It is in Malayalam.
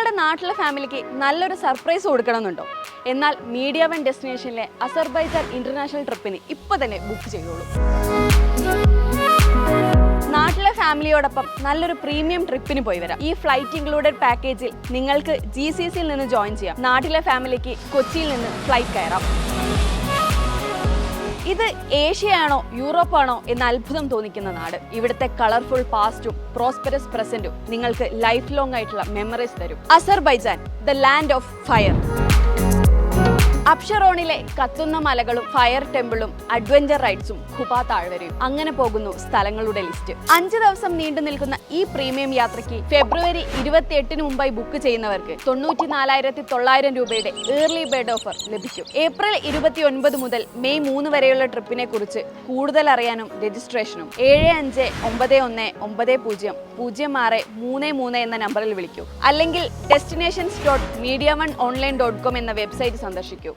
നിങ്ങളുടെ നാട്ടിലെ ഫാമിലിക്ക് നല്ലൊരു സർപ്രൈസ് കൊടുക്കണമെന്നുണ്ടോ? എന്നാൽ മീഡിയ വൺ ഡെസ്റ്റിനേഷനിലെ അസർബൈജാൻ ഇന്റർനാഷണൽ ട്രിപ്പിന് ഇപ്പോൾ തന്നെ ബുക്ക് ചെയ്തോളൂ. നാട്ടിലെ ഫാമിലിയോടൊപ്പം നല്ലൊരു പ്രീമിയം ട്രിപ്പിന് പോയി വരാം. ഈ ഫ്ലൈറ്റ് ഇൻക്ലൂഡഡ് പാക്കേജിൽ നിങ്ങൾക്ക് GCCയിൽ നിന്ന് ജോയിൻ ചെയ്യാം. നാട്ടിലെ ഫാമിലിക്ക് കൊച്ചിയിൽ നിന്ന് ഫ്ലൈറ്റ് കയറാം. ഇത് ഏഷ്യയാണോ യൂറോപ്പാണോ എന്ന അത്ഭുതം തോന്നിക്കുന്ന നാട്. ഇവിടുത്തെ കളർഫുൾ പാസ്റ്റും പ്രോസ്പെറസ് പ്രസന്റും നിങ്ങൾക്ക് ലൈഫ് ലോങ് ആയിട്ടുള്ള മെമ്മറീസ് തരും. Azerbaijan, the land of fire. അബ്ഷറോണിലെ കത്തുന്ന മലകളും ഫയർ ടെമ്പിളും അഡ്വഞ്ചർ റൈഡ്സും ഖുബ താഴ്വരയും. അങ്ങനെ പോകുന്നു സ്ഥലങ്ങളുടെ ലിസ്റ്റ്. 5 ദിവസം നീണ്ടു നിൽക്കുന്ന ഈ പ്രീമിയം യാത്രയ്ക്ക് ഫെബ്രുവരി 28 മുമ്പായി ബുക്ക് ചെയ്യുന്നവർക്ക് 94,900 രൂപയുടെ ഏർലി ബേർഡ് ഓഫർ ലഭിക്കും. ഏപ്രിൽ 29 മുതൽ മെയ് 3 വരെയുള്ള ട്രിപ്പിനെ കുറിച്ച് കൂടുതൽ അറിയാനും രജിസ്ട്രേഷനും 7591900633 എന്ന നമ്പറിൽ വിളിക്കൂ. അല്ലെങ്കിൽ destinations.mediaoneonline.com എന്ന വെബ്സൈറ്റ് സന്ദർശിക്കൂ.